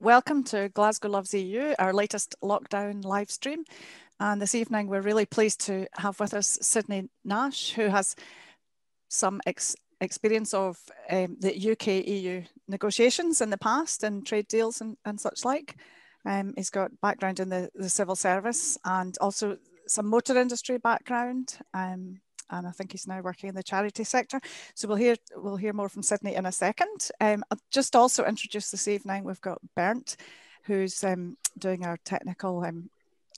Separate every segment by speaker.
Speaker 1: Welcome to Glasgow Loves EU, our latest lockdown live stream. And this evening, we're really pleased to have with us Sydney Nash, who has some experience of the UK-EU negotiations in the past and trade deals and such like. He's got background in the civil service and also some motor industry background. And I think he's now working in the charity sector. So we'll hear more from Sydney in a second. I'll just also introduce this evening, we've got Bernd, who's doing our technical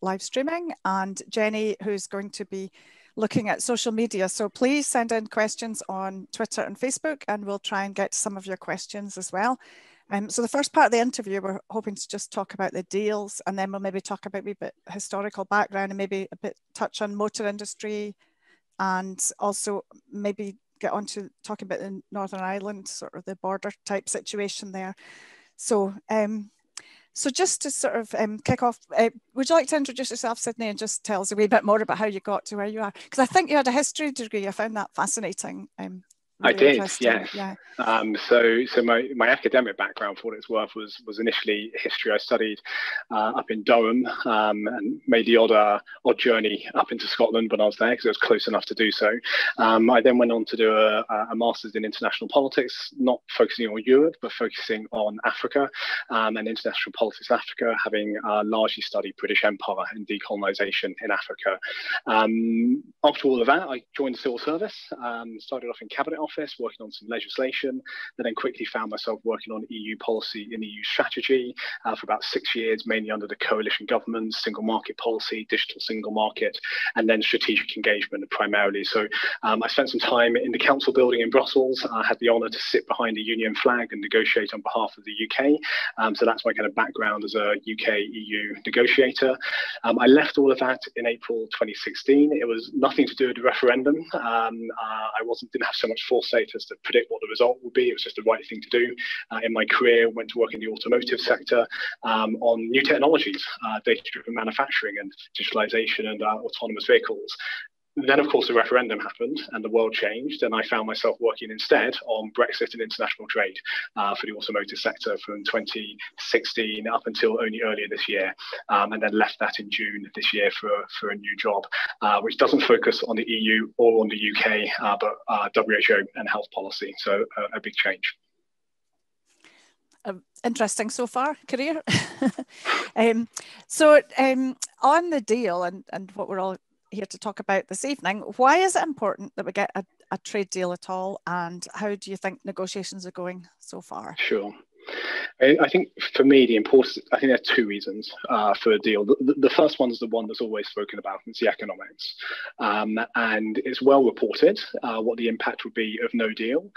Speaker 1: live streaming, and Jenny, who's going to be looking at social media. So please send in questions on Twitter and Facebook, and we'll try and get to some of your questions as well. So the first part of the interview, we're hoping to just talk about the deals, and then we'll maybe talk about a wee bit historical background and maybe a bit touch on motor industry, and also maybe get on to talking about the Northern Ireland, sort of the border type situation there. So, so just to sort of kick off, would you like to introduce yourself, Sydney, and just tell us a wee bit more about how you got to where you are? Because I think you had a history degree. I found that fascinating.
Speaker 2: Really I did, yes. Yeah. So my academic background, for what it's worth, was initially history. I studied up in Durham and made the odd journey up into Scotland when I was there because it was close enough to do so. I then went on to do a master's in international politics, not focusing on Europe, but focusing on Africa and international politics in Africa, having largely studied British Empire and decolonisation in Africa. After all of that, I joined the civil service, started off in cabinet office, working on some legislation, and then quickly found myself working on EU policy and EU strategy for about 6 years, mainly under the coalition government, single market policy, digital single market, and then strategic engagement primarily. So I spent some time in the council building in Brussels. I had the honour to sit behind the union flag and negotiate on behalf of the UK. So that's my kind of background as a UK-EU negotiator. I left all of that in April 2016. It was nothing to do with the referendum. I didn't have so much foresight as to predict what the result would be. It was just the right thing to do. In my career, went to work in the automotive sector on new technologies, data-driven manufacturing and digitalization and autonomous vehicles. Then, of course, the referendum happened and the world changed, and I found myself working instead on Brexit and international trade for the automotive sector from 2016 up until only earlier this year, and then left that in June this year for a new job, which doesn't focus on the EU or on the UK, but WHO and health policy. So a big change.
Speaker 1: Interesting so far, career. So on the deal and what we're all here to talk about this evening, why is it important that we get a trade deal at all, and how do you think negotiations are going so far?
Speaker 2: Sure. I think for me, there are two reasons for a deal. The first one is the one that's always spoken about, and it's the economics. And it's well reported what the impact would be of no deal.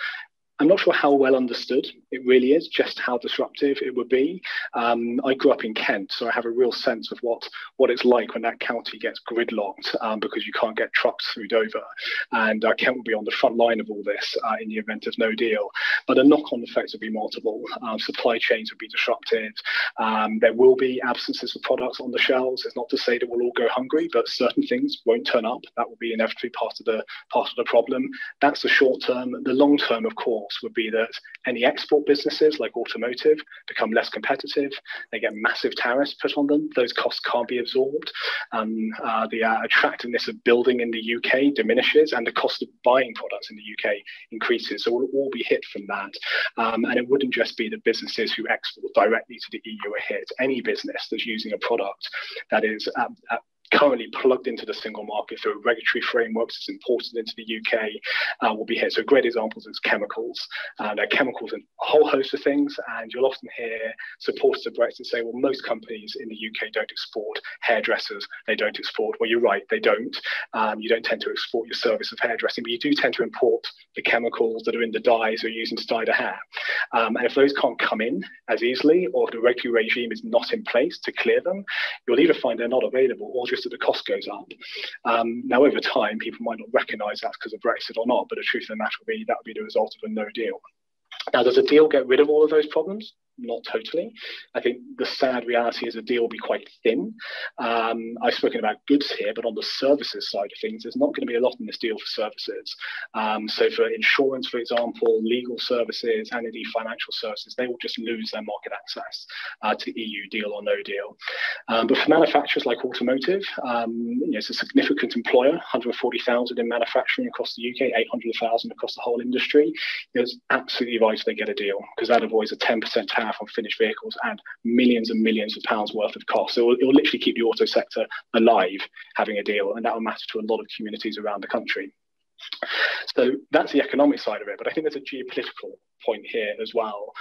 Speaker 2: I'm not sure how well understood it really is, just how disruptive it would be. I grew up in Kent, so I have a real sense of what it's like when that county gets gridlocked because you can't get trucks through Dover. And Kent will be on the front line of all this in the event of no deal. But the knock-on effects would be multiple. Supply chains would be disrupted. There will be absences of products on the shelves. It's not to say that we'll all go hungry, but certain things won't turn up. That will be inevitably part of the problem. That's the short term. The long term, of course, would be that any export businesses like automotive become less competitive. They get massive tariffs put on them. Those costs can't be absorbed. The attractiveness of building in the UK diminishes, and the cost of buying products in the UK increases. So we'll all be hit from that. And it wouldn't just be the businesses who export directly to the EU are hit. Any business that's using a product that is currently plugged into the single market through regulatory frameworks is imported into the UK will be hit. So great examples is chemicals. Chemicals and a whole host of things, and you'll often hear supporters of Brexit say, well, most companies in the UK don't export hairdressers, they don't export. Well, you're right, they don't. You don't tend to export your service of hairdressing, but you do tend to import the chemicals that are in the dyes you're using to dye the hair. And if those can't come in as easily, or if the regulatory regime is not in place to clear them, you'll either find they're not available or just that the cost goes up. Now, over time, people might not recognise that's because of Brexit or not, but the truth of the matter would be that would be the result of a no deal. Now, does a deal get rid of all of those problems? not totally. I think the sad reality is the deal will be quite thin. I've spoken about goods here, but on the services side of things, there's not going to be a lot in this deal for services. So for insurance, for example, legal services, and indeed financial services, they will just lose their market access to the EU, deal or no deal. But for manufacturers like automotive, it's a significant employer, 140,000 in manufacturing across the UK, 800,000 across the whole industry. It's absolutely vital they get a deal, because that avoids a 10% tariff on finished vehicles and millions of pounds worth of costs. It will literally keep the auto sector alive having a deal, and that will matter to a lot of communities around the country. So that's the economic side of it, but I think there's a geopolitical point here as well,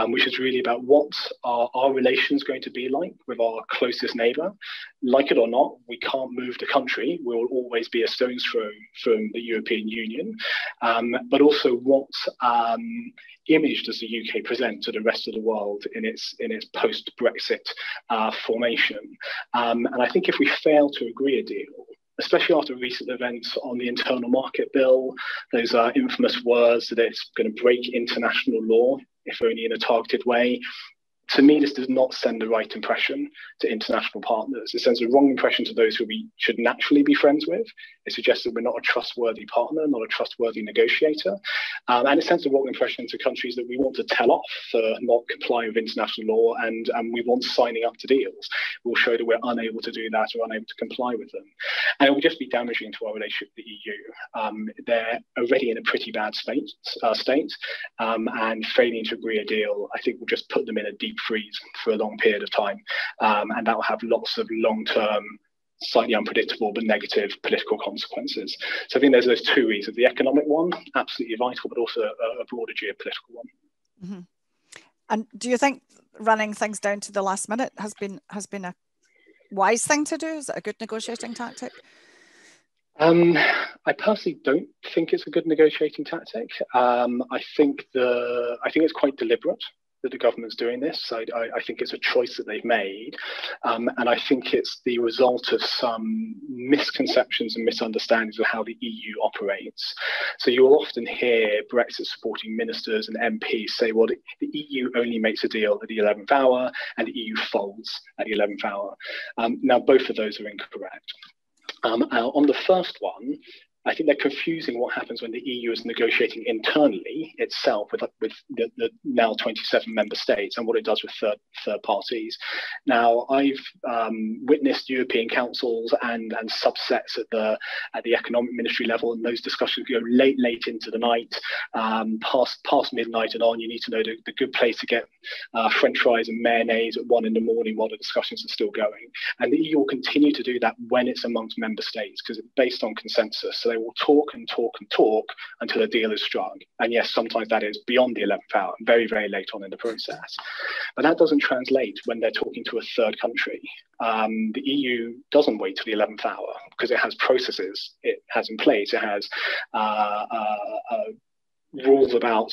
Speaker 2: which is really about what are our relations going to be like with our closest neighbour. Like it or not, we can't move the country. We will always be a stone's throw from the European Union, but also what image does the UK present to the rest of the world in its post-Brexit formation? And I think if we fail to agree a deal, especially after recent events on the internal market bill, those infamous words that it's going to break international law, if only in a targeted way. To me, this does not send the right impression to international partners. It sends the wrong impression to those who we should naturally be friends with. It suggests that we're not a trustworthy partner, not a trustworthy negotiator. And it sends the wrong impression to countries that we want to tell off for not complying with international law, and we want signing up to deals. We'll show that we're unable to do that or unable to comply with them. And it will just be damaging to our relationship with the EU. They're already in a pretty bad state, and failing to agree a deal, I think, will just put them in a deep freeze for a long period of time, and that will have lots of long-term, slightly unpredictable but negative political consequences. So I think there's those two reasons: the economic one, absolutely vital, but also a broader geopolitical one.
Speaker 1: Mm-hmm. And do you think running things down to the last minute has been a wise thing to do? Is it a good negotiating tactic?
Speaker 2: I personally don't think it's a good negotiating tactic. I think it's quite deliberate that the government's doing this. I think it's a choice that they've made, and I think it's the result of some misconceptions and misunderstandings of how the EU operates. So you'll often hear Brexit supporting ministers and MPs say, well, the EU only makes a deal at the 11th hour and the EU folds at the 11th hour. Now, both of those are incorrect. On the first one, I think they're confusing what happens when the EU is negotiating internally itself with the now 27 member states and what it does with third parties. Now, I've witnessed European councils and subsets at the economic ministry level, and those discussions go late into the night, past midnight and on. You need to know the good place to get French fries and mayonnaise at 1 a.m. while the discussions are still going. And the EU will continue to do that when it's amongst member states, because it's based on consensus. So they will talk until a deal is struck. And yes, sometimes that is beyond the 11th hour, very, very late on in the process. But that doesn't translate when they're talking to a third country. The EU doesn't wait till the 11th hour because it has processes it has in place. It has rules about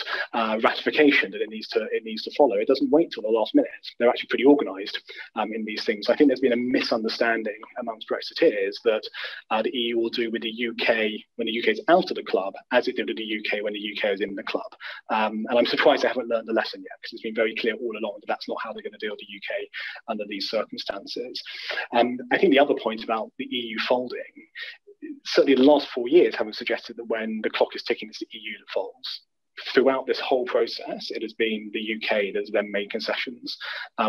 Speaker 2: ratification that it needs to follow. It doesn't wait till the last minute. They're actually pretty organised in these things. I think there's been a misunderstanding amongst Brexiteers that the EU will do with the UK when the UK is out of the club as it did with the UK when the UK is in the club. And I'm surprised they haven't learned the lesson yet, because it's been very clear all along that that's not how they're going to deal with the UK under these circumstances. I think the other point about the EU folding, certainly the last 4 years haven't suggested that when the clock is ticking, it's the EU that folds. Throughout this whole process, it has been the UK that's then made concessions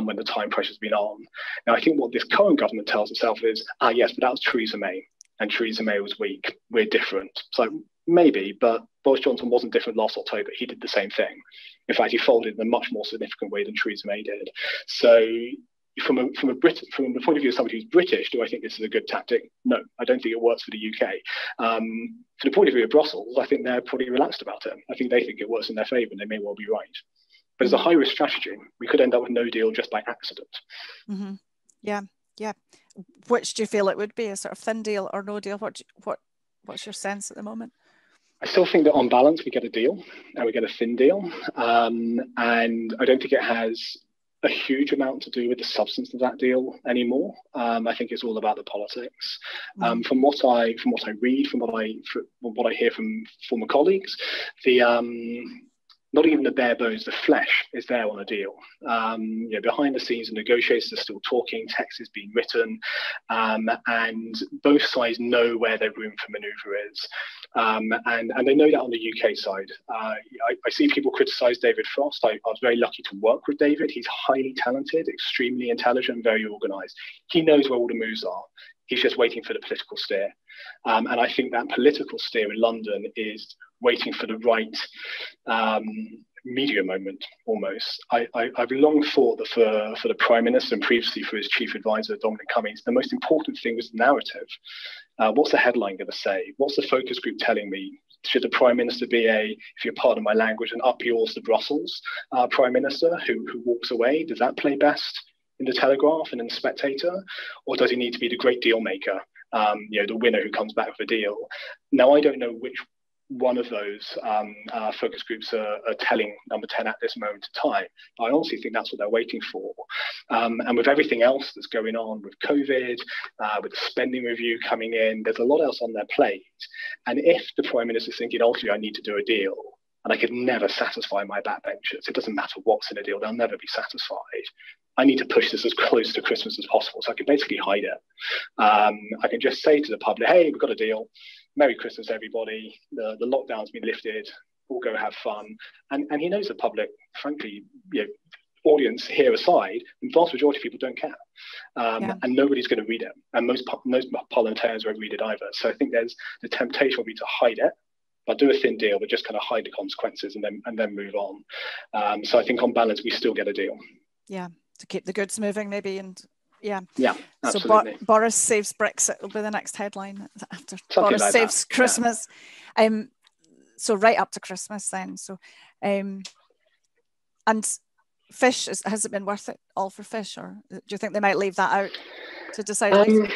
Speaker 2: when the time pressure's been on. Now, I think what this current government tells itself is, yes, but that was Theresa May, and Theresa May was weak. We're different. So maybe, but Boris Johnson wasn't different last October. He did the same thing. In fact, he folded in a much more significant way than Theresa May did. So from the point of view of somebody who's British, do I think this is a good tactic? No, I don't think it works for the UK. From the point of view of Brussels, I think they're pretty relaxed about it. I think they think it works in their favour, and they may well be right. But as a high-risk strategy, we could end up with no deal just by accident.
Speaker 1: Mm-hmm. Yeah. Which do you feel it would be, a sort of thin deal or no deal? What's your sense at the moment?
Speaker 2: I still think that on balance, we get a deal, and we get a thin deal. And I don't think it has a huge amount to do with the substance of that deal anymore. I think it's all about the politics. From what I read, from what I hear from former colleagues, the not even the bare bones, the flesh is there on a deal. Behind the scenes, the negotiators are still talking, text is being written, and both sides know where their room for manoeuvre is. And they know that on the UK side. I see people criticise David Frost. I was very lucky to work with David. He's highly talented, extremely intelligent, very organised. He knows where all the moves are. He's just waiting for the political steer. And I think that political steer in London is waiting for the right media moment, almost. I've long thought that for the Prime Minister and previously for his chief advisor, Dominic Cummings, the most important thing was the narrative. What's the headline going to say? What's the focus group telling me? Should the Prime Minister be if you pardon my language, an up yours to Brussels Prime Minister who walks away? Does that play best in the Telegraph and in the Spectator? Or does he need to be the great deal maker, the winner who comes back with a deal? Now, I don't know which one of those focus groups are telling Number 10 at this moment in time. I honestly think that's what they're waiting for. And with everything else that's going on with COVID, with the spending review coming in, there's a lot else on their plate. And if the Prime Minister's thinking, ultimately, I need to do a deal, and I could never satisfy my backbenchers, it doesn't matter what's in a deal, they'll never be satisfied. I need to push this as close to Christmas as possible, so I can basically hide it. I can just say to the public, hey, we've got a deal. Merry Christmas, everybody. The lockdown's been lifted. We'll go have fun. And he knows the public, frankly, audience here aside, the vast majority of people don't care. And nobody's going to read it. And most parliamentarians won't read it either. So I think there's the temptation will be to hide it, but do a thin deal, but just kind of hide the consequences and then move on. So I think on balance, we still get a deal.
Speaker 1: Yeah, to keep the goods moving maybe. And yeah,
Speaker 2: absolutely.
Speaker 1: So Boris saves Brexit will be the next headline after
Speaker 2: Something
Speaker 1: Boris
Speaker 2: like
Speaker 1: saves
Speaker 2: that.
Speaker 1: Christmas. So right up to Christmas then. So and fish, has it been worth it all for fish, or do you think they might leave that out to decide later?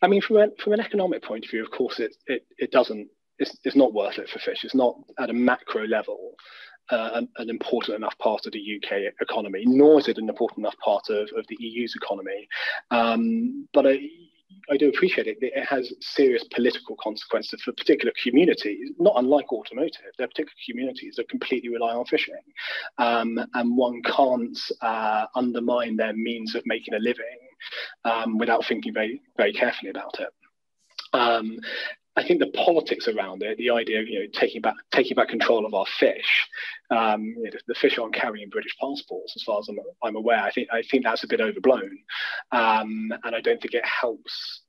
Speaker 2: I mean, from an economic point of view, of course, it doesn't. It's not worth it for fish. It's not at a macro level an important enough part of the UK economy, nor is it an important enough part of the EU's economy. But I do appreciate it. It has serious political consequences for particular communities, not unlike automotive. There are particular communities that completely rely on fishing. And one can't undermine their means of making a living without thinking very, very carefully about it. I think the politics around it, the idea of taking back control of our fish, the fish aren't carrying British passports, as far as I'm aware. I think that's a bit overblown, and I don't think it helps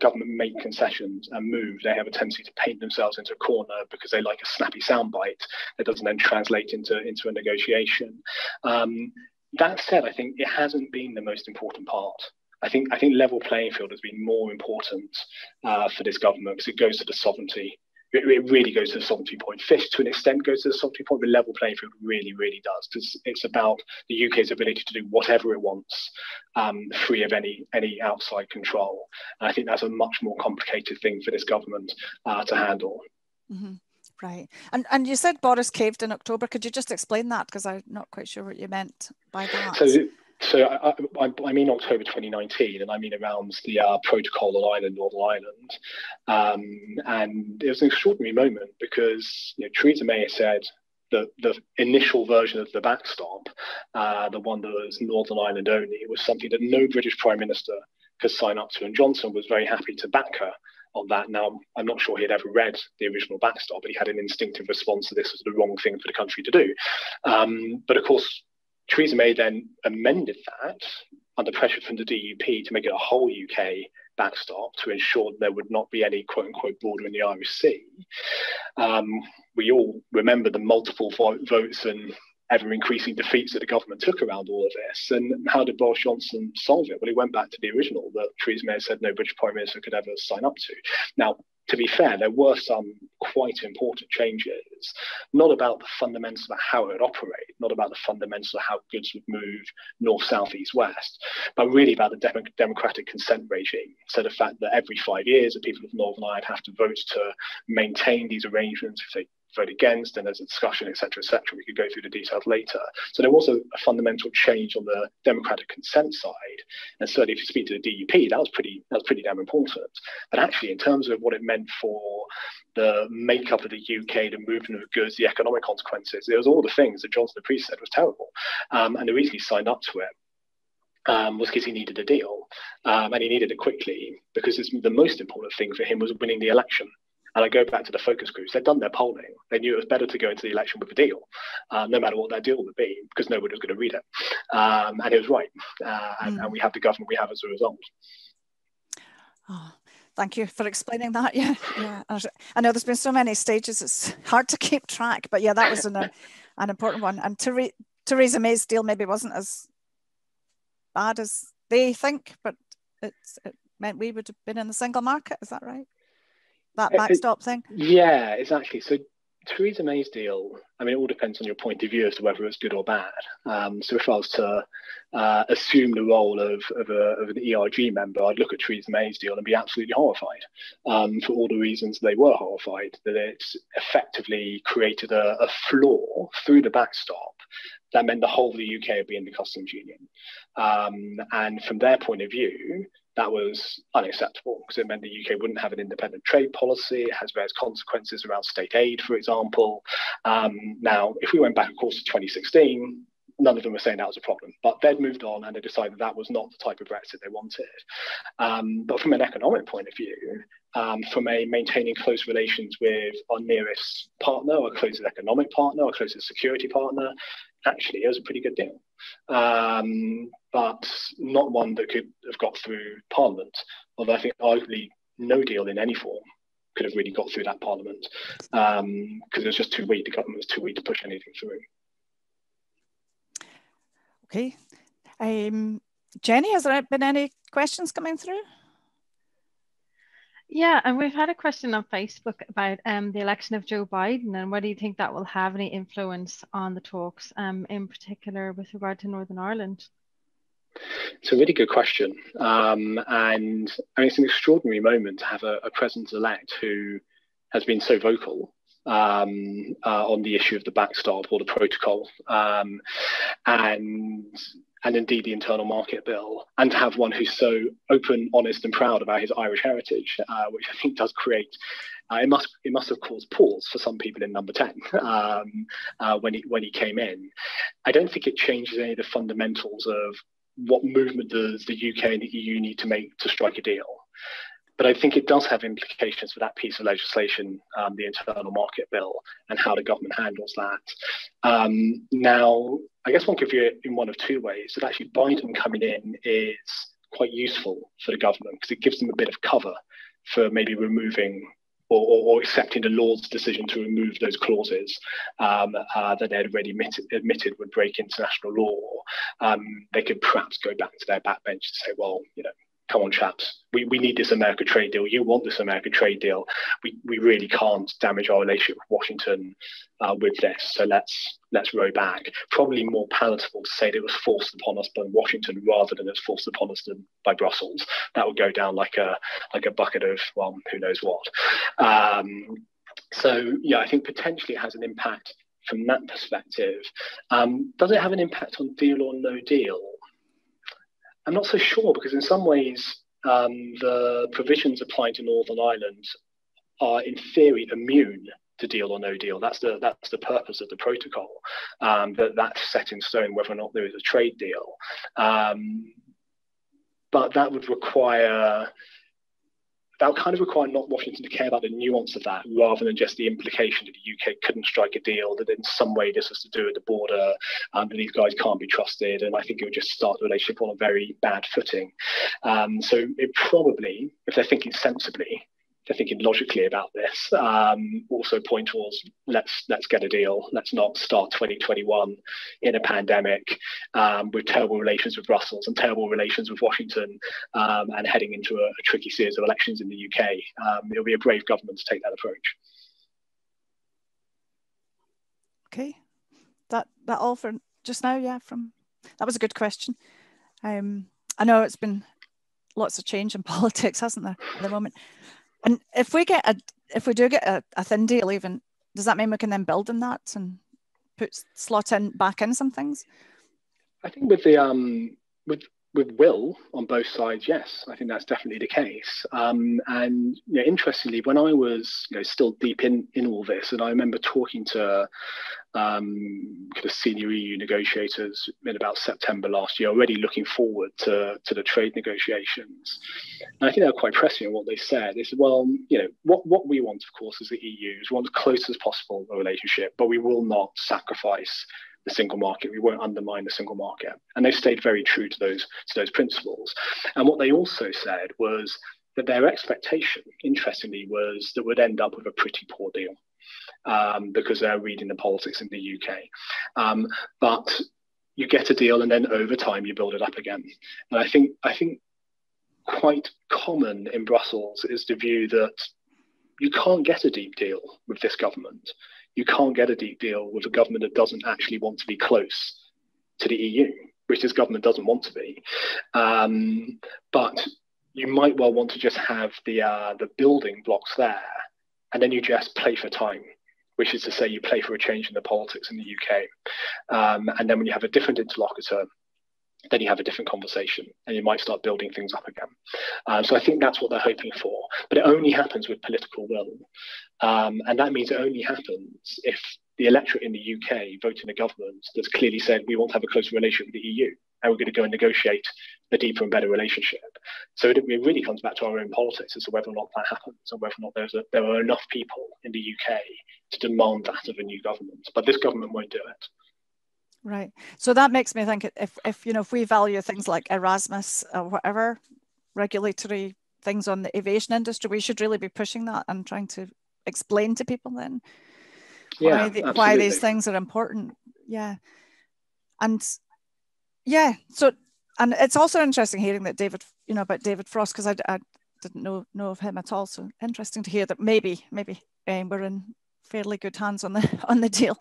Speaker 2: government make concessions and move. They have a tendency to paint themselves into a corner because they like a snappy soundbite that doesn't then translate into a negotiation. That said, I think it hasn't been the most important part. I think level playing field has been more important for this government because it goes to the sovereignty. It really goes to the sovereignty point. Fish, to an extent, goes to the sovereignty point, but level playing field really, really does, because it's about the UK's ability to do whatever it wants, free of any outside control. And I think that's a much more complicated thing for this government to handle.
Speaker 1: Mm-hmm. Right. And you said Boris caved in October. Could you just explain that? Because I'm not quite sure what you meant by that.
Speaker 2: So I mean October 2019, and I mean around the protocol on Ireland, Northern Ireland. And it was an extraordinary moment because Theresa May said the initial version of the backstop, the one that was Northern Ireland only, was something that no British Prime Minister could sign up to. And Johnson was very happy to back her on that. Now, I'm not sure he had ever read the original backstop, but he had an instinctive response to this was the wrong thing for the country to do. But of course, Theresa May then amended that under pressure from the DUP to make it a whole UK backstop to ensure there would not be any quote-unquote border in the Irish Sea. We all remember the multiple votes and ever-increasing defeats that the government took around all of this. And how did Boris Johnson solve it? Well, he went back to the original that Theresa May said no British Prime Minister could ever sign up to. Now, to be fair, there were some quite important changes, not about the fundamentals of how it would operate, not about the fundamentals of how goods would move north, south, east, west, but really about the democratic consent regime. So the fact that every 5 years the people of Northern Ireland have to vote to maintain these arrangements. If they vote against, and there's a discussion, etc., etc. We could go through the details later. So there was a fundamental change on the democratic consent side, and certainly if you speak to the DUP, that was pretty damn important. But actually, in terms of what it meant for the makeup of the UK, the movement of goods, the economic consequences, it was all the things that Johnson the priest said was terrible, and the reason he signed up to it was because he needed a deal, and he needed it quickly, because the most important thing for him was winning the election. And I go back to the focus groups. They'd done their polling. They knew it was better to go into the election with a deal, no matter what that deal would be, because nobody was going to read it. And it was right. And we have the government we have as a result.
Speaker 1: Oh, thank you for explaining that. Yeah. I know there's been so many stages, it's hard to keep track, but yeah, that was an important one. And Theresa May's deal maybe wasn't as bad as they think, but it meant we would have been in the single market. Is that right? That backstop thing?
Speaker 2: Yeah, exactly. So Theresa May's deal, I mean, it all depends on your point of view as to whether it's good or bad. So if I was to assume the role of an ERG member, I'd look at Theresa May's deal and be absolutely horrified, for all the reasons they were horrified, that it effectively created a flaw through the backstop that meant the whole of the UK would be in the customs union. And from their point of view, that was unacceptable, because it meant the UK wouldn't have an independent trade policy. It has various consequences around state aid, for example. Now, if we went back, of course, to 2016, none of them were saying that was a problem, but they'd moved on and they decided that was not the type of Brexit they wanted. But from an economic point of view, from a maintaining close relations with our nearest partner, our closest economic partner, our closest security partner, actually, it was a pretty good deal. But not one that could have got through Parliament, although I think arguably no deal in any form could have really got through that Parliament, because it was just too weak. The government was too weak to push anything through.
Speaker 1: Okay. Jenny, has there been any questions coming through?
Speaker 3: Yeah, and we've had a question on Facebook about the election of Joe Biden, and whether you think that will have any influence on the talks, in particular with regard to Northern Ireland.
Speaker 2: It's a really good question. And I mean, it's an extraordinary moment to have a president-elect who has been so vocal on the issue of the backstop or the protocol, and indeed the internal market bill, and to have one who's so open, honest and proud about his Irish heritage, which I think does create, it must have caused pause for some people in number 10 when he came in. I don't think it changes any of the fundamentals of what movement does the UK and the EU need to make to strike a deal. But I think it does have implications for that piece of legislation, the internal market bill, and how the government handles that. Now, I guess one could view it in one of two ways. That actually Biden coming in is quite useful for the government, because it gives them a bit of cover for maybe removing or accepting the Lord's decision to remove those clauses that they had already admitted would break international law. They could perhaps go back to their backbench and say, well, come on, chaps, we need this America trade deal. You want this America trade deal. We really can't damage our relationship with Washington with this. So let's row back. Probably more palatable to say that it was forced upon us by Washington rather than it's forced upon us by Brussels. That would go down like a bucket of, well, who knows what. So yeah, I think potentially it has an impact from that perspective. Does it have an impact on deal or no deal? I'm not so sure, because in some ways the provisions applying to Northern Ireland are in theory immune to deal or no deal. That's the purpose of the protocol, that's set in stone whether or not there is a trade deal. But that would kind of require not Washington to care about the nuance of that, rather than just the implication that the UK couldn't strike a deal, that in some way this was to do with the border, that these guys can't be trusted. And I think it would just start the relationship on a very bad footing. So it probably, if they're thinking sensibly, they're thinking logically about this, also point towards let's get a deal. Let's not start 2021 in a pandemic with terrible relations with Brussels and terrible relations with Washington, and heading into a tricky series of elections in the UK. It'll be a brave government to take that approach.
Speaker 1: Okay, that all for just now. Yeah, that was a good question. I know it's been lots of change in politics, hasn't there, at the moment? And if we do get a thin deal, even does that mean we can then build on that and slot back in some things?
Speaker 2: I think with the with will on both sides, yes, I think that's definitely the case. And interestingly, when I was still deep in all this, and I remember talking to kind of senior EU negotiators in about September last year, already looking forward to the trade negotiations. And I think they were quite pressing on what they said. They said, well, what we want, of course, as the EU is we want as close as possible a relationship, but we will not sacrifice the single market. We won't undermine the single market. And they stayed very true to those principles. And what they also said was that their expectation, interestingly, was that we'd end up with a pretty poor deal, because they're reading the politics in the UK. But you get a deal, and then over time you build it up again. And I think quite common in Brussels is the view that you can't get a deep deal with this government. You can't get a deep deal with a government that doesn't actually want to be close to the EU, which this government doesn't want to be. But you might well want to just have the building blocks there, and then you just play for time, which is to say you play for a change in the politics in the UK. And then when you have a different interlocutor, then you have a different conversation, and you might start building things up again. So I think that's what they're hoping for. But it only happens with political will. And that means it only happens if the electorate in the UK vote in a government that's clearly said, we want to have a closer relationship with the EU, and we're going to go and negotiate a deeper and better relationship. So it really comes back to our own politics as to whether or not that happens, and whether or not there are enough people in the UK to demand that of a new government. But this government won't do it.
Speaker 1: Right. So that makes me think if we value things like Erasmus or whatever regulatory things on the aviation industry, we should really be pushing that and trying to explain to people then why these things are important. Yeah. And yeah, so, and it's also interesting hearing that about David Frost, because I didn't know of him at all. So interesting to hear that maybe we're in fairly good hands on the deal.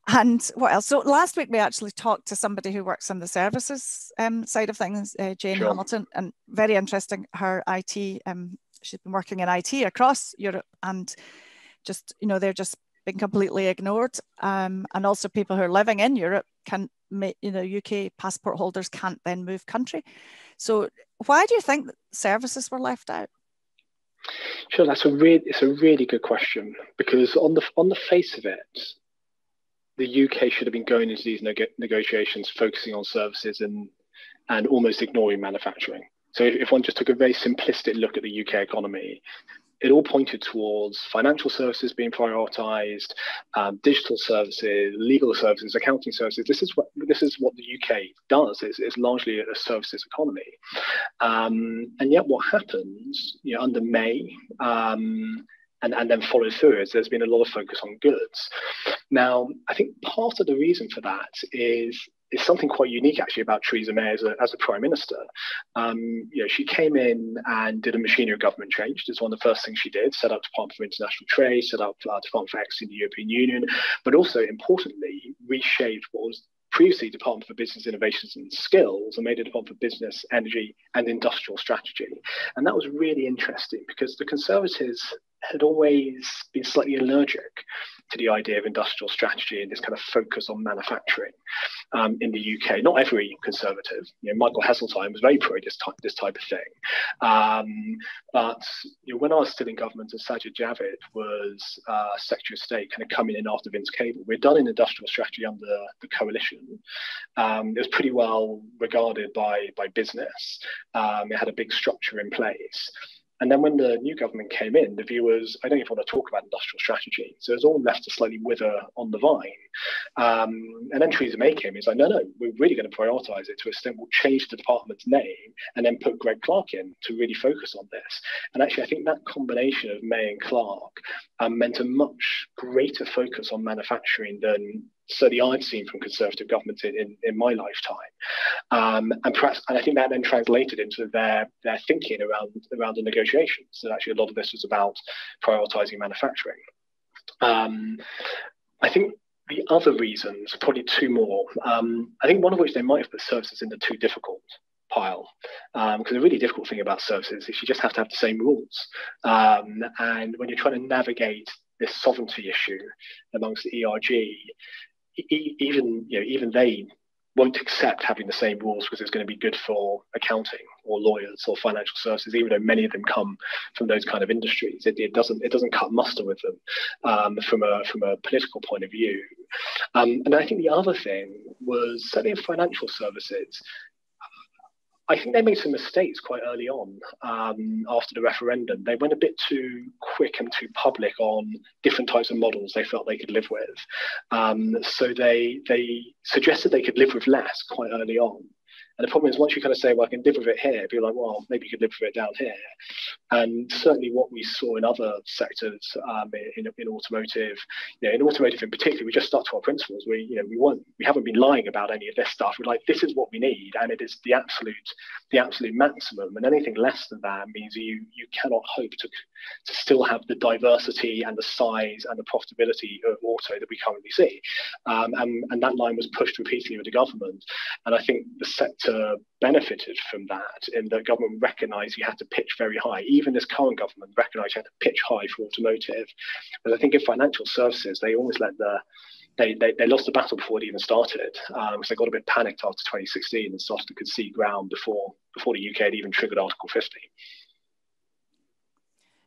Speaker 1: And what else? So last week we actually talked to somebody who works on the services side of things, Jane Hamilton, and very interesting. Her IT, she's been working in IT across Europe, and just they're just been completely ignored. And also people who are living in Europe UK passport holders can't then move country. So why do you think that services were left out?
Speaker 2: Sure, it's a really good question, because on the face of it, the UK should have been going into these negotiations focusing on services and almost ignoring manufacturing. So if one just took a very simplistic look at the UK economy, it all pointed towards financial services being prioritized, digital services, legal services, accounting services. This is what the UK does. It's largely a services economy. And yet what happens under May, and then follow through, is there's been a lot of focus on goods. Now, I think part of the reason for that is something quite unique actually about Theresa May as a Prime Minister. She came in and did a machinery of government change. It's one of the first things she did, set up Department for International Trade, set up Department for Equity in the European Union, but also importantly, reshaped what was previously Department for Business Innovations and Skills, and made a Department for Business, Energy and Industrial Strategy. And that was really interesting because the Conservatives had always been slightly allergic to the idea of industrial strategy and this kind of focus on manufacturing in the UK. Not every Conservative. Michael Heseltine was very pro this type of thing. But when I was still in government and Sajid Javid was Secretary of State, kind of coming in after Vince Cable, we'd done an industrial strategy under the coalition. It was pretty well regarded by business. It had a big structure in place. And then when the new government came in, the view was, I don't even want to talk about industrial strategy. So it was all left to slightly wither on the vine. And then Theresa May came in, it's like, no, we're really going to prioritise it to an extent. We'll change the department's name and then put Greg Clark in to really focus on this. And actually, I think that combination of May and Clark meant a much greater focus on manufacturing than certainly I've seen from Conservative governments in my lifetime. And I think that then translated into their thinking around the negotiations. So actually a lot of this was about prioritising manufacturing. I think the other reasons, probably two more. I think one of which they might have put services in the too difficult pile, because the really difficult thing about services is you just have to have the same rules, and when you're trying to navigate this sovereignty issue amongst the ERG, even they won't accept having the same rules because it's going to be good for accounting or lawyers or financial services, even though many of them come from those kind of industries. It doesn't cut muster with them from a political point of view. And I think the other thing was, certainly in financial services, I think they made some mistakes quite early on after the referendum. They went a bit too quick and too public on different types of models they felt they could live with. So they suggested they could live with less quite early on. And the problem is, once you kind of say, well, I can live with it here, be like, well, maybe you could live with it down here. And certainly what we saw in other sectors, in automotive, in automotive in particular, we just stuck to our principles. We haven't been lying about any of this stuff. We're like, this is what we need, and it is the absolute maximum. And anything less than that means you cannot hope to still have the diversity and the size and the profitability of auto that we currently see. And that line was pushed repeatedly with the government. And I think the sector benefited from that, in the government recognised you had to pitch very high. Even this current government recognised you had to pitch high for automotive. But I think in financial services, they almost let they lost the battle before it even started, because they got a bit panicked after 2016 and started to concede ground before the UK had even triggered Article 50.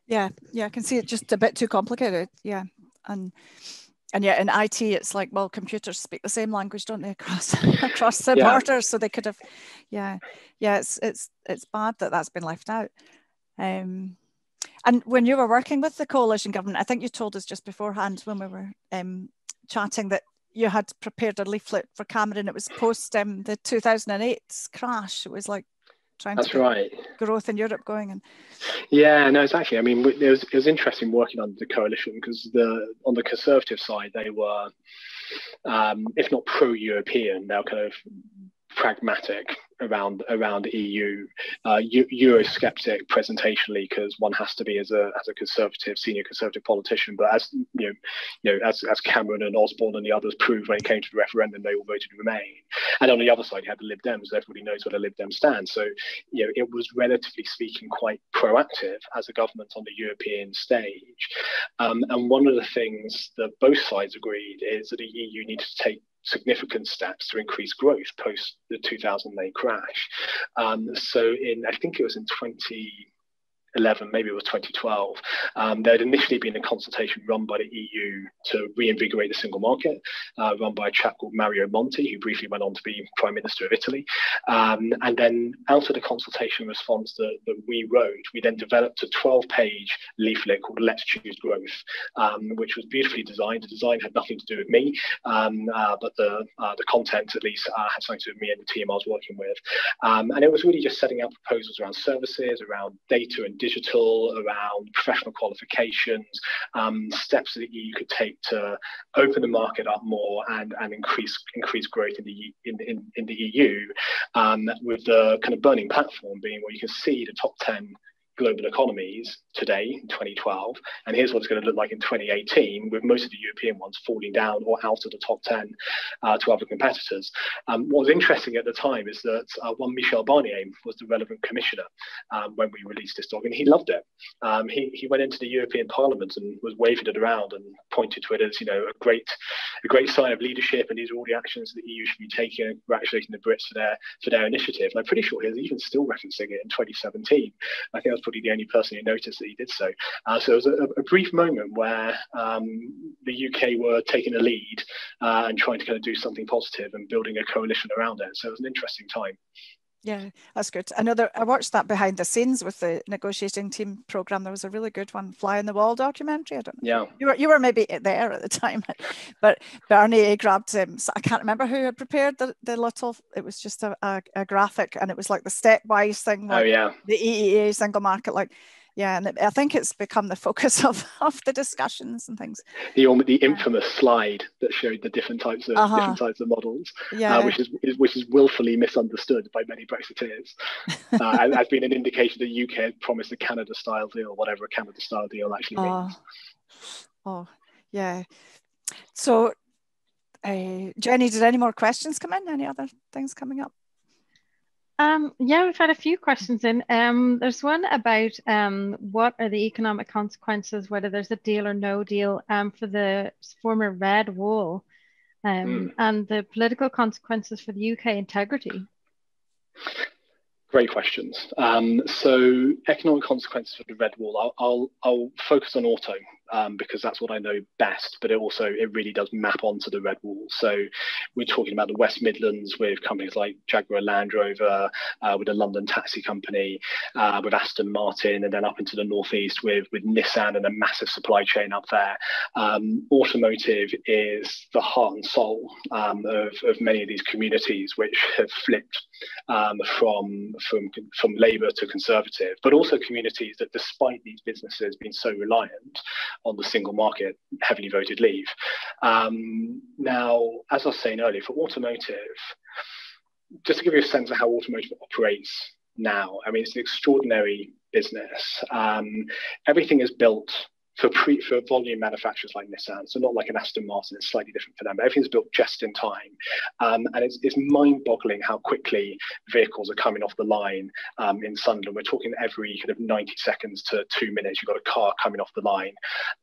Speaker 1: Yeah, I can see it just a bit too complicated. Yeah, and yet in IT, it's like, well, computers speak the same language, don't they, across the borders? So they could have, it's bad that that's been left out. And when you were working with the coalition government, I think you told us just beforehand when we were chatting that you had prepared a leaflet for Cameron. It was post the 2008 crash. It was like trying to get growth in Europe going. And
Speaker 2: yeah, no, exactly. I mean, it was interesting working under the coalition, because on the Conservative side, they were, if not pro-European, they were kind of pragmatic around the EU, Eurosceptic presentationally, because one has to be as a senior conservative politician. But as Cameron and Osborne and the others proved when it came to the referendum, they all voted to remain. And on the other side, you had the Lib Dems. Everybody knows where the Lib Dems stand. So it was, relatively speaking, quite proactive as a government on the European stage. And one of the things that both sides agreed is that the EU needed to take significant steps to increase growth post the 2008 crash. So I think it was in 2011, maybe it was 2012, there had initially been a consultation run by the EU to reinvigorate the single market, run by a chap called Mario Monti, who briefly went on to be Prime Minister of Italy. And then out of the consultation response that we wrote, we then developed a 12-page leaflet called Let's Choose Growth, which was beautifully designed. The design had nothing to do with me, but the content, at least, had something to do with me and the team I was working with. And it was really just setting out proposals around services, around data and digital, around professional qualifications, steps that the EU could take to open the market up more and increase growth in the EU, with the kind of burning platform being where you can see the top 10 global economies today in 2012, and here's what it's going to look like in 2018, with most of the European ones falling down or out of the top 10 to other competitors. What was interesting at the time is that one Michel Barnier was the relevant commissioner when we released this doc, and he loved it. He went into the European Parliament and was waving it around and pointed to it as a great sign of leadership, and these are all the actions that the EU should be taking, and congratulating the Brits for their initiative. And I'm pretty sure he's even still referencing it in 2017. I think that's probably the only person who noticed that he did so. So it was a brief moment where the UK were taking a lead and trying to kind of do something positive and building a coalition around it. So it was an interesting time.
Speaker 1: Yeah, that's good. I watched that behind the scenes with the negotiating team program. There was a really good one, Fly on the Wall documentary. I don't know.
Speaker 2: Yeah.
Speaker 1: You were maybe there at the time, but Barnier grabbed him. So I can't remember who had prepared the little. It was just a graphic, and it was like the stepwise thing. Like the EEA single market, like. Yeah, and I think it's become the focus of the discussions and things.
Speaker 2: The infamous slide that showed the different types of models, which is willfully misunderstood by many Brexiteers, has been an indication that the UK had promised a Canada-style deal, whatever a Canada-style deal actually means.
Speaker 1: Oh, yeah. So, Jenny, did any more questions come in? Any other things coming up?
Speaker 3: Yeah, we've had a few questions in. There's one about what are the economic consequences, whether there's a deal or no deal, for the former Red Wall, and the political consequences for the UK integrity.
Speaker 2: Great questions. So economic consequences for the Red Wall. I'll focus on auto because that's what I know best, but it really does map onto the Red Wall. So we're talking about the West Midlands with companies like Jaguar Land Rover, with a London taxi company, with Aston Martin, and then up into the northeast with Nissan and a massive supply chain up there. Automotive is the heart and soul of many of these communities, which have flipped from Labour to Conservative, but also communities that, despite these businesses being so reliant on the single market, heavily voted Leave. Now, as I was saying earlier, for automotive, just to give you a sense of how automotive operates now, I mean, it's an extraordinary business. Everything is built for volume manufacturers like Nissan, so not like an Aston Martin, it's slightly different for them, but everything's built just in time. And it's mind-boggling how quickly vehicles are coming off the line in Sunderland. We're talking every kind of 90 seconds to 2 minutes, you've got a car coming off the line.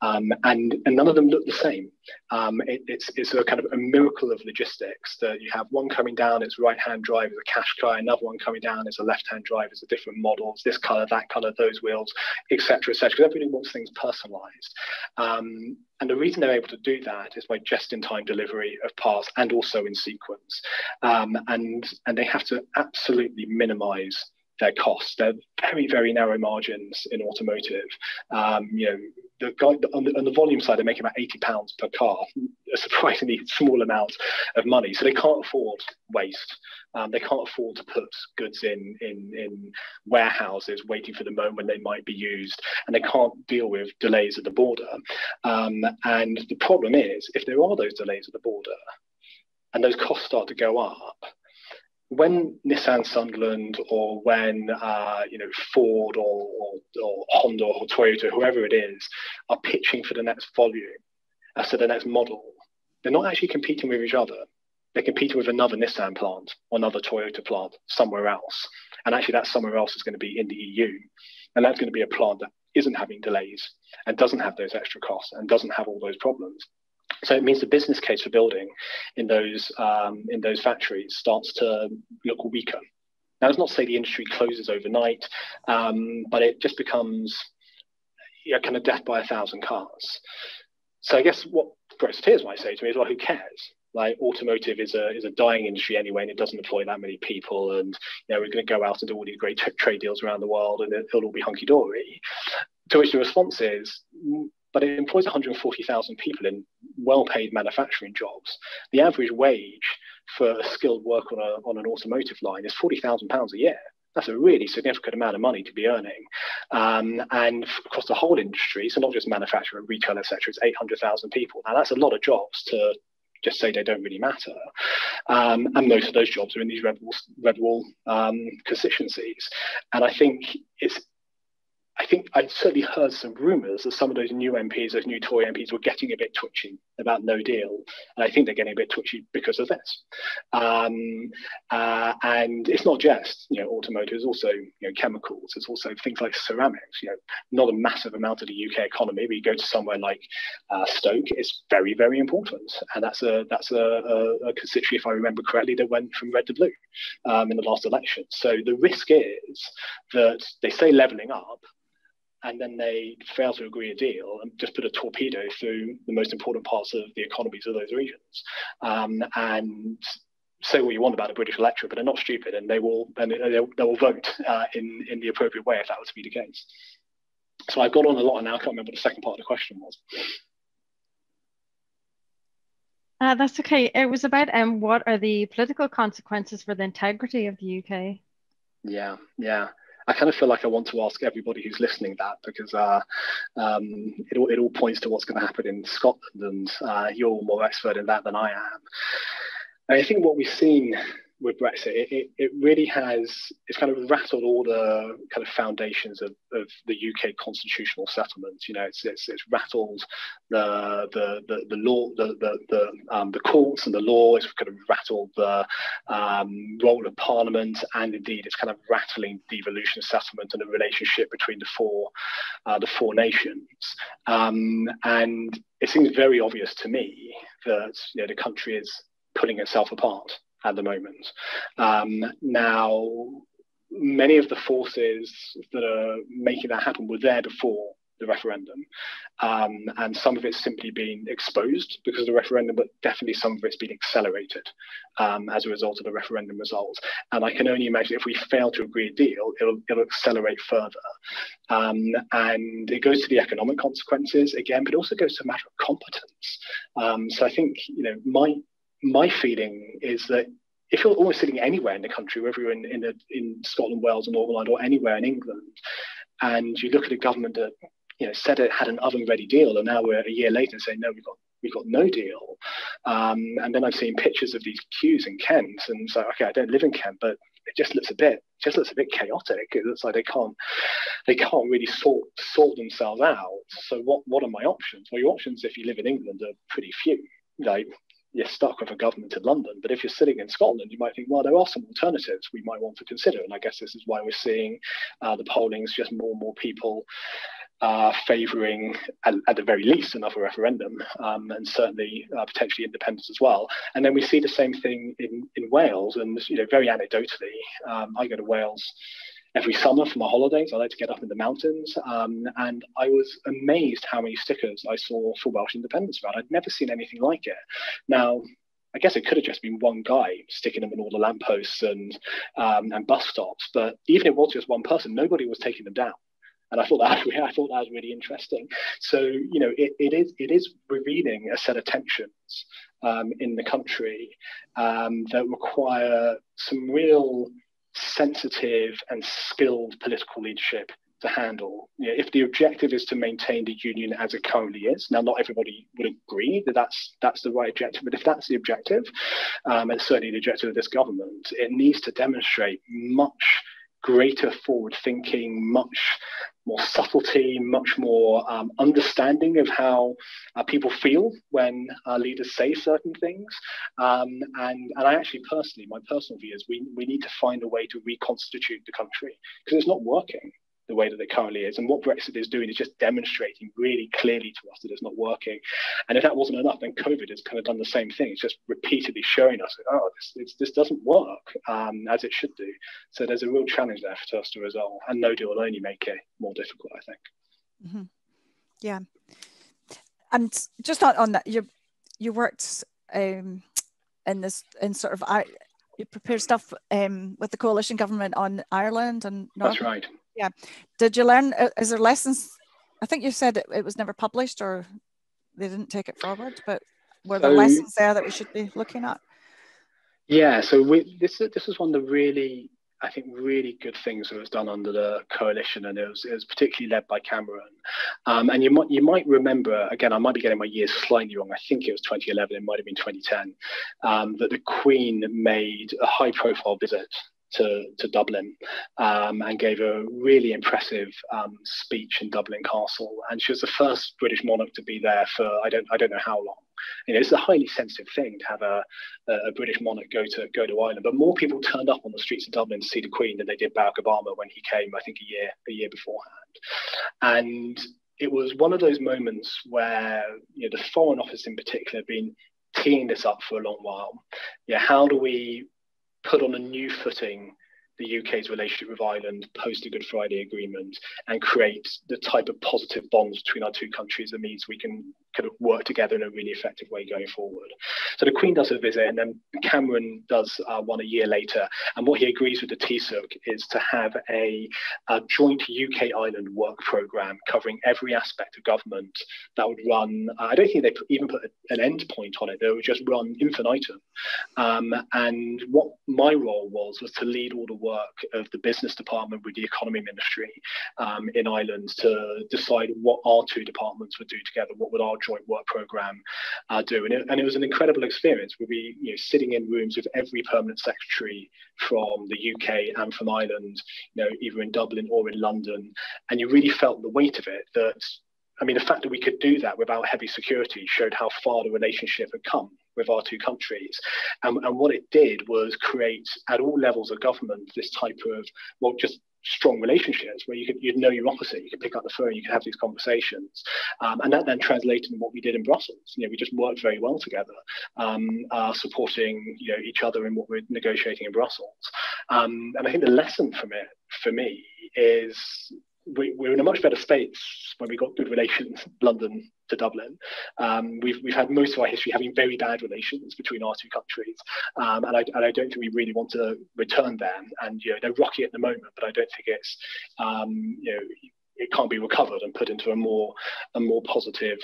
Speaker 2: And none of them look the same. It's a kind of a miracle of logistics that you have one coming down, it's right-hand drive, it's a cash car, another one coming down, it's a left-hand drive, it's a different model, it's this color, that color, those wheels, etc., etc. Because everybody wants things personalized. And the reason they're able to do that is by just-in-time delivery of parts and also in sequence. And they have to absolutely minimize their costs. They're very, very narrow margins in automotive. The guy on the volume side, they're making about £80 per car, a surprisingly small amount of money. So they can't afford waste. They can't afford to put goods in warehouses waiting for the moment when they might be used, and they can't deal with delays at the border. And the problem is, if there are those delays at the border and those costs start to go up, when Nissan Sunderland or when Ford or Honda or Toyota, whoever it is, are pitching for the next volume, so the next model, they're not actually competing with each other. They're competing with another Nissan plant or another Toyota plant somewhere else. And actually that somewhere else is going to be in the EU. And that's going to be a plant that isn't having delays and doesn't have those extra costs and doesn't have all those problems. So it means the business case for building in those factories starts to look weaker. Now, that's not to say the industry closes overnight, but it just becomes kind of death by 1,000 cars. So I guess what Brexiteers might say to me is, well, who cares? Like, automotive is a dying industry anyway, and it doesn't employ that many people. And we're going to go out and do all these great trade deals around the world, and it'll all be hunky dory. To which the response is, but it employs 140,000 people in well-paid manufacturing jobs. The average wage for a skilled worker on an automotive line is £40,000 a year. That's a really significant amount of money to be earning. And across the whole industry, so not just manufacturing, retail, etc., it's 800,000 people. Now, that's a lot of jobs to just say they don't really matter. And most of those jobs are in these red wall constituencies. And I think I'd certainly heard some rumours that some of those new MPs, those new Tory MPs, were getting a bit twitchy about no deal. And I think they're getting a bit twitchy because of this. And it's not just, automotive, it's also, chemicals. It's also things like ceramics, not a massive amount of the UK economy, but you go to somewhere like Stoke, it's very, very important. And that's a constituency, if I remember correctly, that went from red to blue in the last election. So the risk is that they say levelling up, and then they fail to agree a deal and just put a torpedo through the most important parts of the economies of those regions. And say what you want about the British electorate, but they're not stupid, and they will vote in the appropriate way if that were to be the case. So I've got on a lot, and now I can't remember what the second part of the question was.
Speaker 3: That's okay. It was about what are the political consequences for the integrity of the UK?
Speaker 2: Yeah. I kind of feel like I want to ask everybody who's listening that, because it all points to what's going to happen in Scotland, and you're more expert in that than I am. And I think what we've seen with Brexit, it really it's kind of rattled all the kind of foundations of the UK constitutional settlement. It's rattled the law, the courts and the law. It's kind of rattled the role of Parliament, and indeed it's kind of rattling devolution settlement and the relationship between the four nations. And it seems very obvious to me that the country is pulling itself apart at the moment. Now, many of the forces that are making that happen were there before the referendum, and some of it's simply been exposed because of the referendum, but definitely some of it's been accelerated as a result of the referendum results. And I can only imagine if we fail to agree a deal, it'll accelerate further. And it goes to the economic consequences again, but it also goes to a matter of competence. So I think my feeling is that if you're almost sitting anywhere in the country, whether you're in Scotland, Wales, or Northern Ireland, or anywhere in England, and you look at a government that said it had an oven-ready deal, and now we're a year later saying no, we've got no deal. And then I've seen pictures of these queues in Kent, and so okay, I don't live in Kent, but it just looks a bit chaotic. It looks like they can't really sort themselves out. So what are my options? Well, your options if you live in England are pretty few. You're stuck with a government in London. But if you're sitting in Scotland, you might think, well, there are some alternatives we might want to consider. And I guess this is why we're seeing the polling's just more and more people favouring, at the very least, another referendum, and certainly potentially independence as well. And then we see the same thing in Wales. And very anecdotally, I go to Wales every summer for my holidays. I like to get up in the mountains, and I was amazed how many stickers I saw for Welsh independence around. I'd never seen anything like it. Now, I guess it could have just been one guy sticking them in all the lampposts and bus stops, but even if it was just one person, nobody was taking them down. And I thought that was really interesting. So it is revealing a set of tensions in the country that require some real sensitive and skilled political leadership to handle. If the objective is to maintain the union as it currently is, now not everybody would agree that that's the right objective, but if that's the objective, and certainly the objective of this government, it needs to demonstrate much greater forward thinking, much more subtlety, much more understanding of how people feel when leaders say certain things. And I actually personally, my personal view is we need to find a way to reconstitute the country because it's not working the way that it currently is. And what Brexit is doing is just demonstrating really clearly to us that it's not working. And if that wasn't enough, then COVID has kind of done the same thing. It's just repeatedly showing us, this doesn't work as it should do. So there's a real challenge there for us to resolve. And no deal will only make it more difficult, I think.
Speaker 1: Mm-hmm. Yeah. And just on that, you worked you prepare stuff with the coalition government on Ireland and North.
Speaker 2: That's right.
Speaker 1: Yeah. Did you learn, is there lessons? I think you said it was never published or they didn't take it forward, but were there lessons there that we should be looking at?
Speaker 2: Yeah, so this is one of the really good things that was done under the coalition, and it was particularly led by Cameron. And you might remember, again, I might be getting my years slightly wrong, I think it was 2011, it might have been 2010, that the Queen made a high-profile visit to Dublin and gave a really impressive speech in Dublin Castle, and she was the first British monarch to be there for I don't know how long. It's a highly sensitive thing to have a British monarch go to Ireland, but more people turned up on the streets of Dublin to see the Queen than they did Barack Obama when he came, I think a year beforehand. And it was one of those moments where the Foreign Office in particular have been teeing this up for a long while. How do we put on a new footing the UK's relationship with Ireland post the Good Friday Agreement and create the type of positive bonds between our two countries that means we can kind of work together in a really effective way going forward. So the Queen does a visit, and then Cameron does one a year later. And what he agrees with the TSUC is to have a joint UK-Ireland work programme covering every aspect of government that would run, I don't think they even put an end point on it, they would just run infinitum. And what my role was to lead all the work of the business department with the economy ministry in Ireland to decide what our two departments would do together, what would our joint work programme do. And it was an incredible experience. We'd be sitting in rooms with every permanent secretary from the UK and from Ireland, either in Dublin or in London, and you really felt the weight of it. The fact that we could do that without heavy security showed how far the relationship had come with our two countries. And what it did was create, at all levels of government, this type of, just strong relationships where you'd know your opposite, you could pick up the phone, you could have these conversations. And that then translated in what we did in Brussels. We just worked very well together, supporting each other in what we're negotiating in Brussels. And I think the lesson from it, for me, is we're in a much better space when we got good relations, London to Dublin. We've had most of our history having very bad relations between our two countries, and I don't think we really want to return there. And they're rocky at the moment, but I don't think it's it can't be recovered and put into a more positive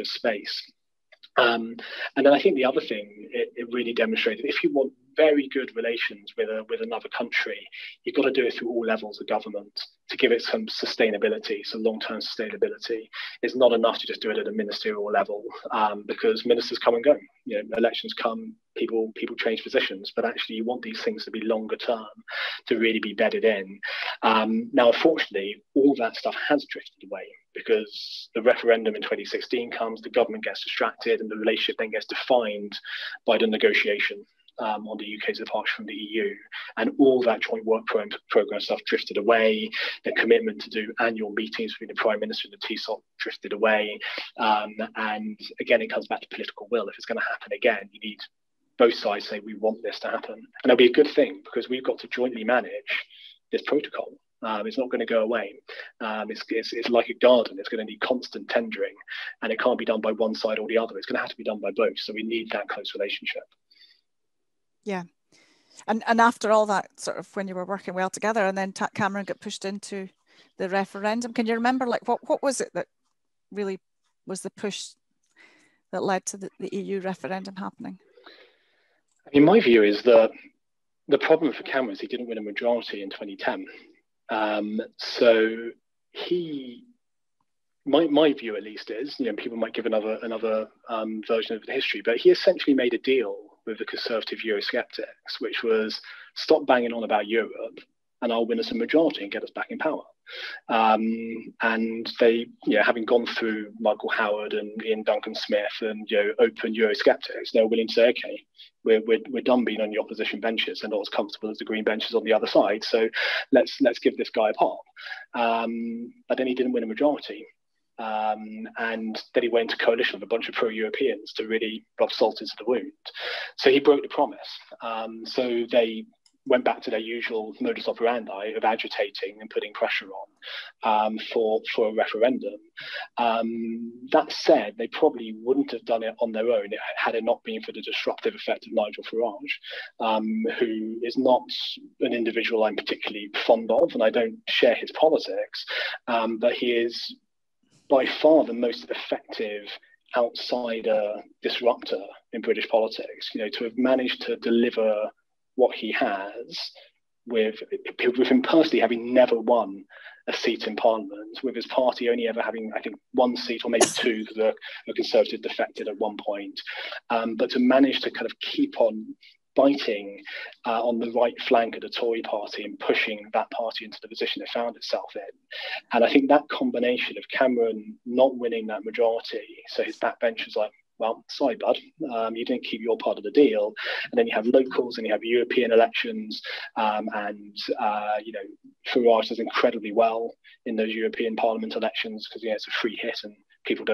Speaker 2: space. And then I think the other thing it really demonstrated, if you want very good relations with another country, you've got to do it through all levels of government to give it some sustainability, some long-term sustainability. It's not enough to just do it at a ministerial level, because ministers come and go. Elections come, people change positions, but actually you want these things to be longer term, to really be bedded in. Now, unfortunately, all that stuff has drifted away because the referendum in 2016 comes, the government gets distracted, and the relationship then gets defined by the negotiation on the UK's departure from the EU, and all that joint work programme stuff drifted away. The commitment to do annual meetings between the Prime Minister and the TSOP drifted away, and again it comes back to political will. If it's going to happen again, you need both sides say we want this to happen, and it'll be a good thing because we've got to jointly manage this protocol. It's not going to go away. It's like a garden. It's going to need constant tendering, and it can't be done by one side or the other. It's going to have to be done by both. So we need that close relationship.
Speaker 1: Yeah. And after all that, sort of when you were working well together, and then Cameron got pushed into the referendum, can you remember what was it that really was the push that led to the EU referendum happening?
Speaker 2: My view is that the problem for Cameron is he didn't win a majority in 2010. So my view at least is, people might give another version of the history, but he essentially made a deal with the conservative Eurosceptics, which was stop banging on about Europe and I'll win us a majority and get us back in power. And they, having gone through Michael Howard and Ian Duncan Smith and open Eurosceptics, they're willing to say, okay, we're done being on the opposition benches and not as comfortable as the green benches on the other side. So let's give this guy a pop. But then he didn't win a majority. And then he went into coalition with a bunch of pro-Europeans to really rub salt into the wound. So he broke the promise. So they went back to their usual modus operandi of agitating and putting pressure on for a referendum. That said, they probably wouldn't have done it on their own had it not been for the disruptive effect of Nigel Farage, who is not an individual I'm particularly fond of, and I don't share his politics, but he is by far the most effective outsider disruptor in British politics. To have managed to deliver what he has, with him personally having never won a seat in Parliament, with his party only ever having, I think, one seat or maybe two, because a Conservative defected at one point, but to manage to kind of keep on biting on the right flank of the Tory party and pushing that party into the position it found itself in. And I think that combination of Cameron not winning that majority, so his backbenchers like, well, sorry, bud, you didn't keep your part of the deal. And then you have locals and you have European elections, and Farage does incredibly well in those European Parliament elections because it's a free hit and people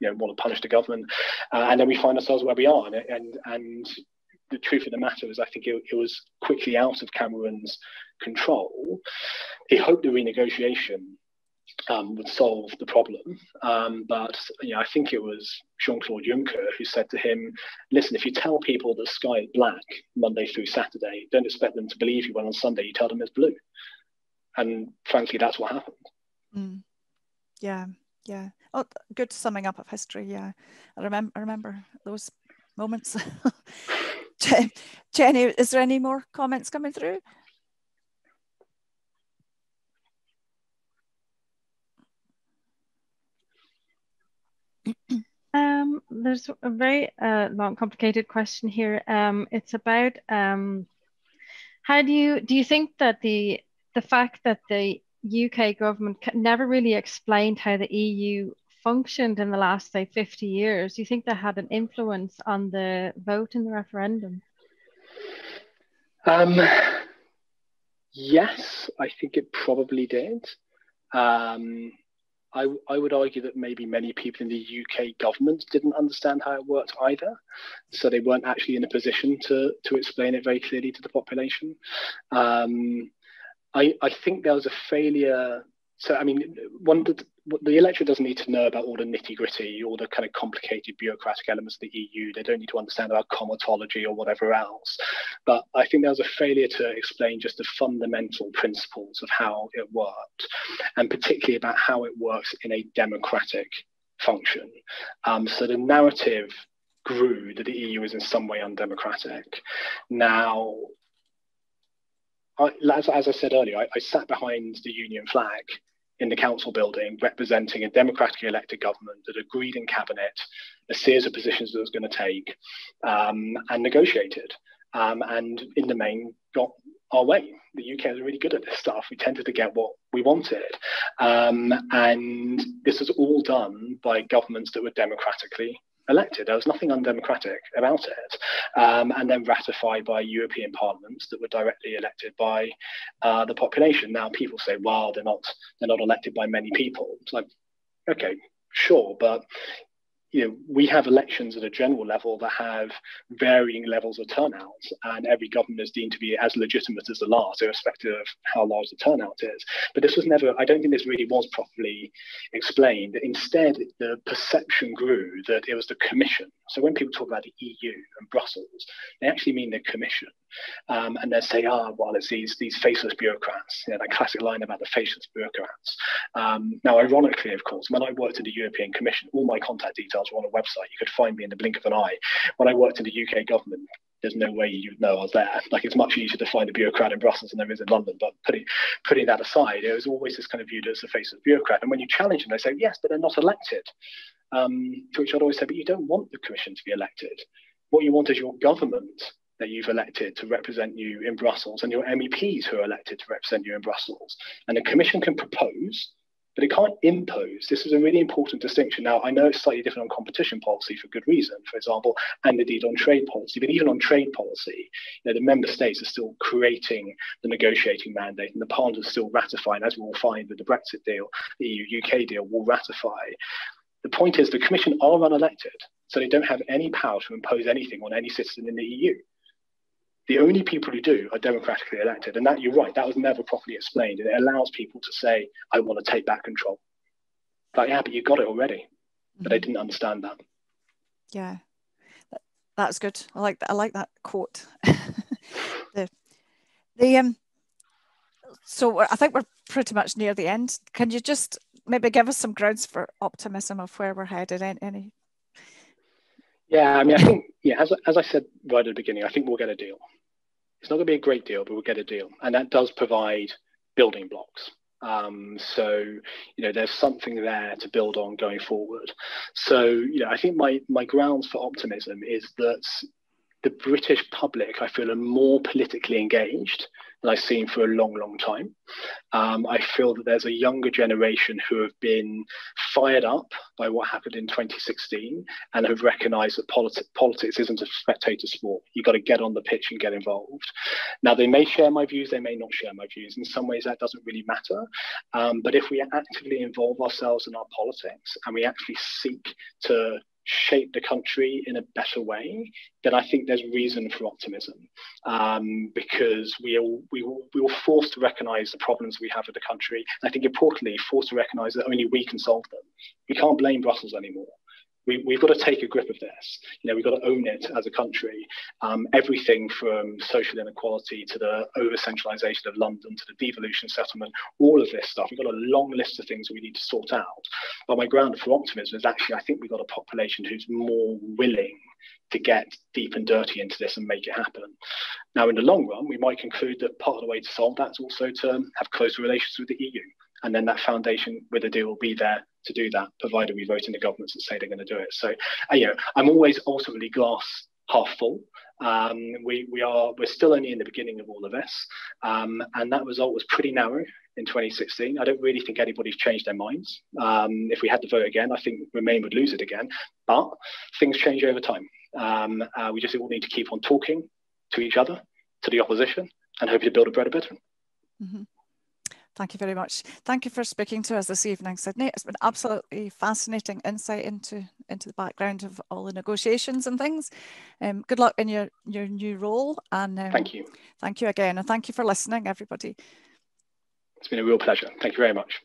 Speaker 2: want to punish the government. And then we find ourselves where we are. And the truth of the matter is, I think it was quickly out of Cameron's control. He hoped the renegotiation would solve the problem. But I think it was Jean-Claude Juncker who said to him, listen, if you tell people the sky is black Monday through Saturday, don't expect them to believe you when on Sunday you tell them it's blue. And frankly, that's what happened.
Speaker 1: Yeah. Oh, good summing up of history. Yeah, I remember those moments. Jenny, is there any more comments coming through?
Speaker 3: There's a very long, complicated question here. It's about how do you think that the fact that the UK government never really explained how the EU functioned in the last, say, 50 years, do you think that had an influence on the vote in the referendum?
Speaker 2: Yes, I think it probably did. I would argue that maybe many people in the UK government didn't understand how it worked either, so they weren't actually in a position to explain it very clearly to the population. I think there was a failure. So, I mean, the electorate doesn't need to know about all the nitty gritty, all the kind of complicated bureaucratic elements of the EU. They don't need to understand about comitology or whatever else. But I think there was a failure to explain just the fundamental principles of how it worked, and particularly about how it works in a democratic function. So the narrative grew that the EU is in some way undemocratic. Now, as I said earlier, I sat behind the Union flag in the council building representing a democratically elected government that agreed in cabinet a series of positions that it was going to take, and negotiated, and in the main got our way. The UK is really good at this stuff. We tended to get what we wanted, and this was all done by governments that were democratically elected. There was nothing undemocratic about it, and then ratified by European parliaments that were directly elected by the population. Now people say, "Well, they're not elected by many people." It's like, okay, sure, but we have elections at a general level that have varying levels of turnout, and every government is deemed to be as legitimate as the last, irrespective of how large the turnout is. But this was never, I don't think this really was properly explained. Instead, the perception grew that it was the Commission. So when people talk about the EU and Brussels, they actually mean the Commission. And they say, well, it's these faceless bureaucrats, that classic line about the faceless bureaucrats. Now, ironically, of course, when I worked at the European Commission, all my contact details were on a website. You could find me in the blink of an eye. When I worked in the UK government, there's no way you'd know I was there. Like, it's much easier to find a bureaucrat in Brussels than there is in London. But putting that aside, it was always this kind of viewed as the faceless bureaucrat. And when you challenge them, they say, yes, but they're not elected. To which I'd always say, but you don't want the Commission to be elected. What you want is your government that you've elected to represent you in Brussels, and your MEPs who are elected to represent you in Brussels. And the Commission can propose, but it can't impose. This is a really important distinction. Now, I know it's slightly different on competition policy for good reason, for example, and indeed on trade policy. But even on trade policy, the member states are still creating the negotiating mandate, and the Parliament is still ratifying, as we will find with the Brexit deal, the EU-UK deal will ratify. The point is the Commission are unelected, so they don't have any power to impose anything on any citizen in the EU. The only people who do are democratically elected. And that, you're right, that was never properly explained. And it allows people to say, I want to take back control. Like, yeah, but you got it already. But they didn't understand that.
Speaker 1: Yeah, that's good. I like that quote. So I think we're pretty much near the end. Can you just maybe give us some grounds for optimism of where we're headed? Any?
Speaker 2: Yeah, I mean, I think, as I said right at the beginning, I think we'll get a deal. It's not going to be a great deal, but we'll get a deal. And that does provide building blocks. So, there's something there to build on going forward. So, I think my grounds for optimism is that the British public, I feel, are more politically engaged than I've seen for a long, long time. I feel that there's a younger generation who have been fired up by what happened in 2016 and have recognised that politics isn't a spectator sport. You've got to get on the pitch and get involved. Now, they may share my views, they may not share my views. In some ways, that doesn't really matter. But if we actively involve ourselves in our politics and we actually seek to shape the country in a better way, then I think there's reason for optimism, because we will forced to recognise the problems we have with the country. And I think importantly, forced to recognise that only we can solve them. We can't blame Brussels anymore. We've got to take a grip of this. We've got to own it as a country. Everything from social inequality to the over-centralisation of London to the devolution settlement, all of this stuff. We've got a long list of things we need to sort out. But my ground for optimism is actually, I think we've got a population who's more willing to get deep and dirty into this and make it happen. Now, in the long run, we might conclude that part of the way to solve that is also to have closer relations with the EU. and then that foundation with a deal will be there to do that, provided we vote in the governments that say they're going to do it. So, I'm always ultimately glass half full. We're still only in the beginning of all of this, and that result was pretty narrow in 2016. I don't really think anybody's changed their minds. If we had to vote again, I think Remain would lose it again. But things change over time. We just all need to keep on talking to each other, to the opposition, and hope to build a better Britain.
Speaker 1: Mm-hmm. Thank you very much. Thank you for speaking to us this evening, Sydney. It's been absolutely fascinating insight into the background of all the negotiations and things. Good luck in your new role, and
Speaker 2: thank you.
Speaker 1: Thank you again, and thank you for listening, everybody.
Speaker 2: It's been a real pleasure. Thank you very much.